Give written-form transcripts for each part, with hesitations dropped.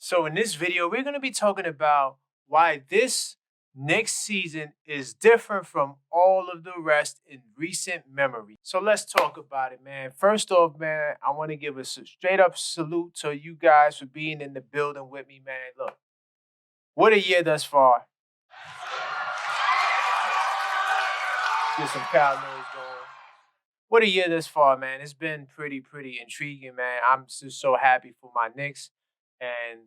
So in this video, we're going to be talking about why this Knicks season is different from all of the rest in recent memory. So let's talk about it, man. First off, man, I want to give a straight up salute to you guys for being in the building with me, man. Look, what a year thus far. Get some crowd noise going. What a year thus far, man. It's been pretty intriguing, man. I'm just so happy for my Knicks. And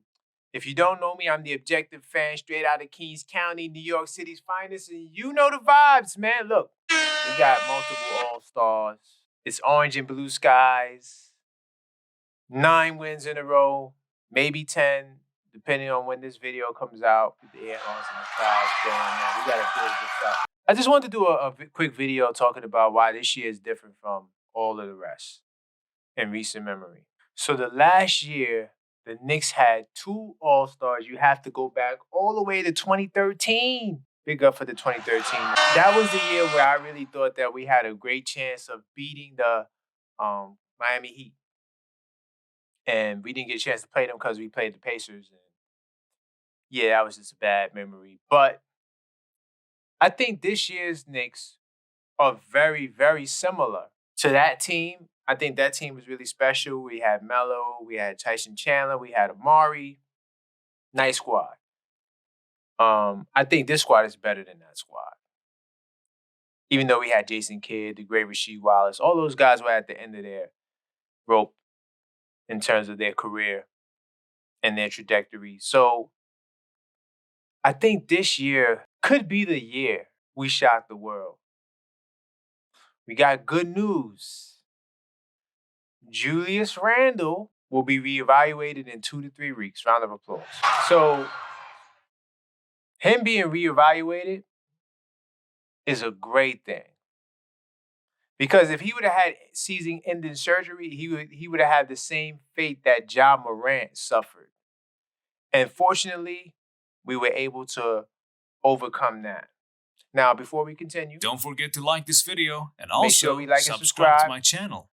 if you don't know me, I'm the Objective Fan, straight out of Kings County, New York City's finest. And you know the vibes, man. Look, we got multiple All-Stars. It's orange and blue skies. 9 wins in a row, maybe 10, depending on when this video comes out. With the air horns and the clouds going, man. We got to build this up. I just wanted to do a quick video talking about why this year is different from all of the rest in recent memory. So the last year, the Knicks had 2 All-Stars. You have to go back all the way to 2013. Big up for the 2013. That was the year where I really thought that we had a great chance of beating the Miami Heat. And we didn't get a chance to play them because we played the Pacers. And yeah, that was just a bad memory. But I think this year's Knicks are very similar to that team. I think that team was really special. We had Melo, we had Tyson Chandler, we had Amari. Nice squad. I think this squad is better than that squad. Even though we had Jason Kidd, the great Rasheed Wallace, all those guys were at the end of their rope in terms of their career and their trajectory. So I think this year could be the year we shock the world. We got good news. Julius Randle will be reevaluated in 2 to 3 weeks. Round of applause. So him being reevaluated is a great thing. Because if he would have had season-ending surgery, he would have had the same fate that Ja Morant suffered. And fortunately, we were able to overcome that. Now, before we continue, don't forget to like this video and also subscribe to my channel.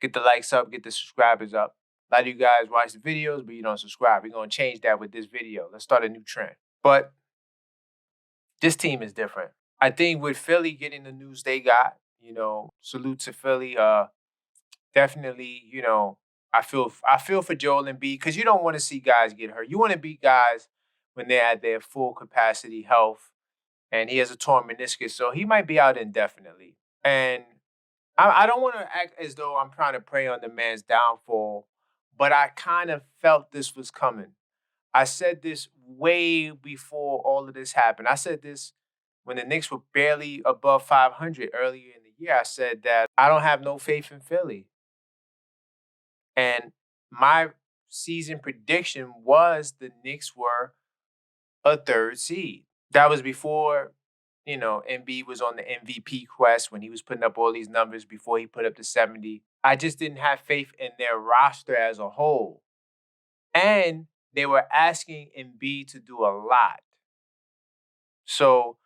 Get the likes up, get the subscribers up. A lot of you guys watch the videos, but you don't subscribe. We're going to change that with this video. Let's start a new trend. But this team is different. I think with Philly getting the news they got, salute to Philly. Definitely, I feel for Joel Embiid because you don't want to see guys get hurt. You want to beat guys when they're at their full capacity health. And he has a torn meniscus, so he might be out indefinitely. And I don't want to act as though I'm trying to prey on the man's downfall, but I kind of felt this was coming. I said this way before all of this happened. I said this when the Knicks were barely above 500 earlier in the year. I said that I don't have no faith in Philly. And my season prediction was the Knicks were a 3rd seed. That was before, Embiid was on the MVP quest when he was putting up all these numbers before he put up the 70. I just didn't have faith in their roster as a whole. And they were asking Embiid to do a lot. So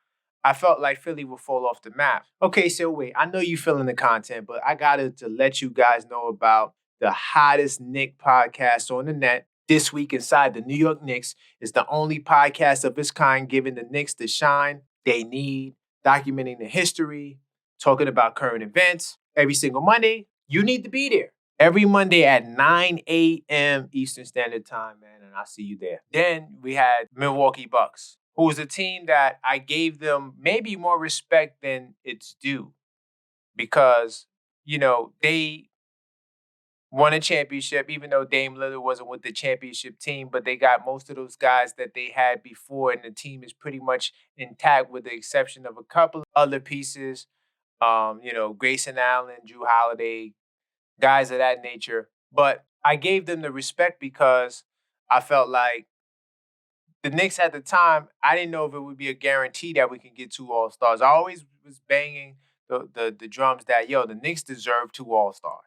I felt like Philly would fall off the map. Okay, so wait, I know you feeling the content, but I got to let you guys know about the hottest Knicks podcast on the net. This Week Inside the New York Knicks is the only podcast of its kind giving the Knicks the shine they need, documenting the history, talking about current events. Every single Monday, you need to be there. Every Monday at 9 a.m. Eastern Standard Time, man, and I'll see you there. Then we had Milwaukee Bucks, who was a team that I gave them maybe more respect than it's due because, they won a championship, even though Dame Lillard wasn't with the championship team, but they got most of those guys that they had before, and the team is pretty much intact with the exception of a couple other pieces, Grayson Allen, Drew Holiday, guys of that nature. But I gave them the respect because I felt like the Knicks at the time, I didn't know if it would be a guarantee that we can get 2 All-Stars. I always was banging the drums that, the Knicks deserve 2 All-Stars.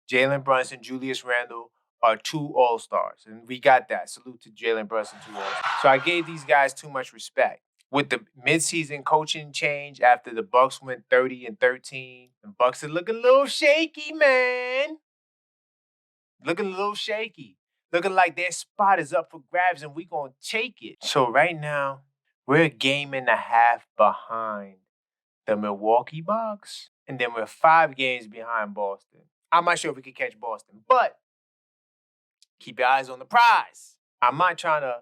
Jalen Brunson, Julius Randle are 2 All-Stars. And we got that. Salute to Jalen Brunson, 2 All-Stars. So I gave these guys too much respect. With the midseason coaching change after the Bucks went 30-13, the Bucks are looking a little shaky, man. Looking a little shaky. looking like their spot is up for grabs and we going to take it. So right now, we're a game and a half behind the Milwaukee Bucks, and then we're 5 games behind Boston. I'm not sure if we can catch Boston, but keep your eyes on the prize. I'm not trying to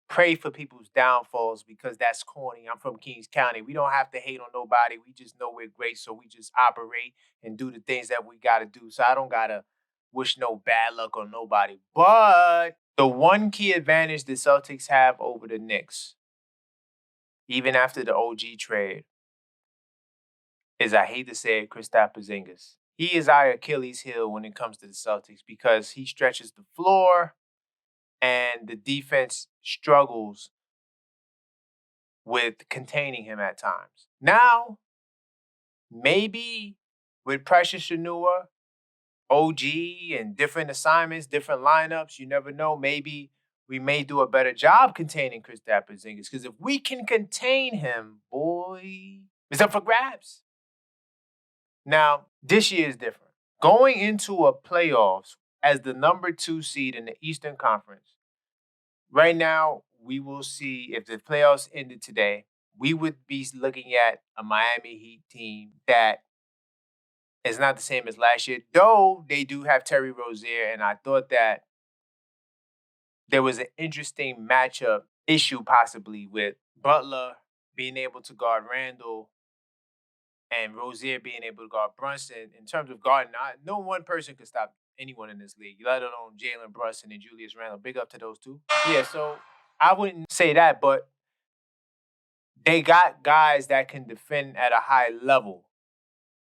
pray for people's downfalls because that's corny. I'm from Kings County. We don't have to hate on nobody. We just know we're great, so we just operate and do the things that we got to do. So I don't got to wish no bad luck on nobody. But the one key advantage the Celtics have over the Knicks, even after the OG trade, is, I hate to say it, Kristaps Porzingis. He is our Achilles heel when it comes to the Celtics because he stretches the floor and the defense struggles with containing him at times. Now, maybe with Precious Anunoby, OG, and different assignments, different lineups, you never know. Maybe we may do a better job containing Kristaps Porzingis because if we can contain him, boy, it's up for grabs. Now, this year is different. Going into a playoffs as the number 2 seed in the Eastern Conference, right now, we will see if the playoffs ended today, we would be looking at a Miami Heat team that is not the same as last year, though they do have Terry Rozier, and I thought that there was an interesting matchup issue possibly with Butler being able to guard Randle and Rozier being able to guard Brunson. In terms of guarding, no one person could stop anyone in this league, let alone Jalen, Brunson, and Julius Randle. Big up to those two. Yeah, so I wouldn't say that, but they got guys that can defend at a high level.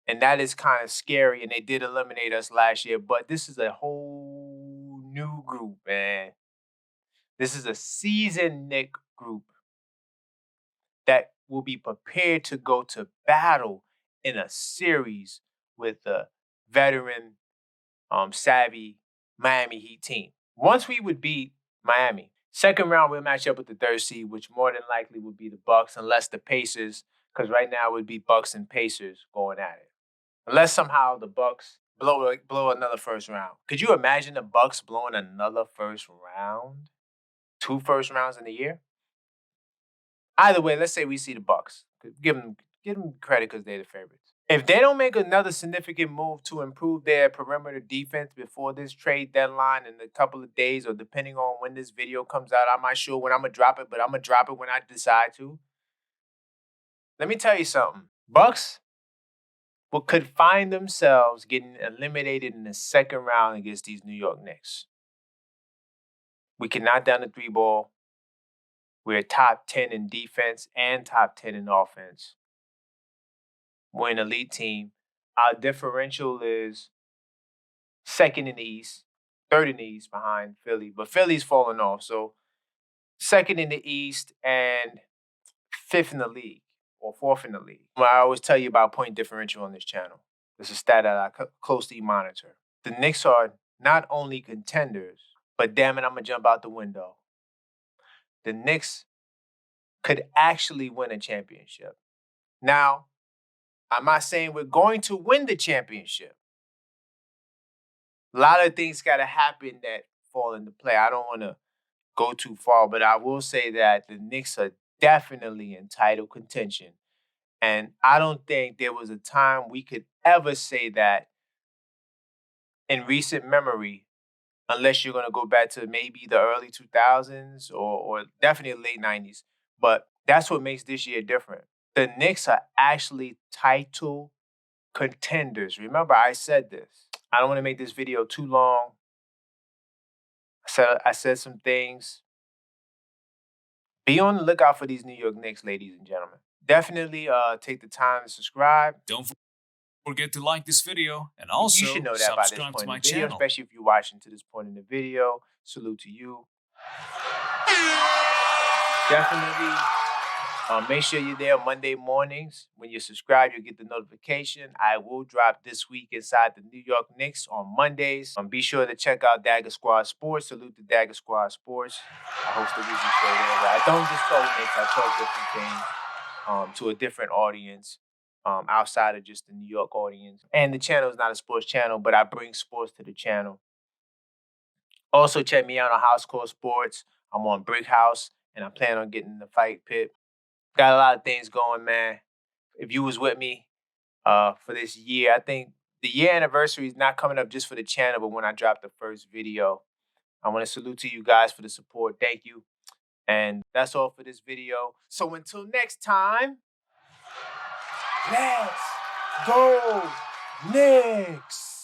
And that is kind of scary. And they did eliminate us last year. But this is a whole new group, man. This is a seasoned Knicks group that will be prepared to go to battle in a series with the veteran, savvy Miami Heat team. Once we would beat Miami, second round we'll match up with the 3rd seed, which more than likely would be the Bucks, unless the Pacers, because right now it would be Bucks and Pacers going at it. Unless somehow the Bucks blow another first round. Could you imagine the Bucks blowing another first round? 2 first rounds in a year? Either way, let's say we see the Bucks. Give them credit because they're the favorites. If they don't make another significant move to improve their perimeter defense before this trade deadline in a couple of days, or depending on when this video comes out, I'm not sure when I'm going to drop it, but I'm going to drop it when I decide to. Let me tell you something. Bucks could find themselves getting eliminated in the second round against these New York Knicks. We can knock down the 3 ball. We're top 10 in defense and top 10 in offense. We're an elite team. Our differential is 2nd in the East, 3rd in the East behind Philly. But Philly's falling off. So 2nd in the East and 5th in the league, or 4th in the league. I always tell you about point differential on this channel. It's a stat that I closely monitor. The Knicks are not only contenders, but damn it, I'm going to jump out the window. The Knicks could actually win a championship. Now, I'm not saying we're going to win the championship. A lot of things got to happen that fall into play. I don't want to go too far, but I will say that the Knicks are definitely in title contention. And I don't think there was a time we could ever say that in recent memory, unless you're going to go back to maybe the early 2000s or definitely late 90s. But that's what makes this year different. The Knicks are actually title contenders. Remember, I said this. I don't want to make this video too long. I said some things. Be on the lookout for these New York Knicks, ladies and gentlemen. Definitely take the time to subscribe. Don't forget to like this video and also you should know that by this subscribe point to in my the video, channel. especially if you're watching to this point in the video. Salute to you. Definitely make sure you're there Monday mornings. When you subscribe, you'll get the notification. I will drop this week inside the New York Knicks on Mondays. Be sure to check out Dagger Squad Sports. Salute to Dagger Squad Sports. I host the weekly show there where I don't just talk Knicks, I talk different things to a different audience outside of just the New York audience. And the channel is not a sports channel, but I bring sports to the channel. Also, check me out on House Call Sports. I'm on Brick House, and I plan on getting in the fight pit. Got a lot of things going, man. If you was with me for this year, I think the year anniversary is not coming up just for the channel, but when I drop the first video. I want to salute to you guys for the support. Thank you. And that's all for this video. So until next time, let's go Knicks!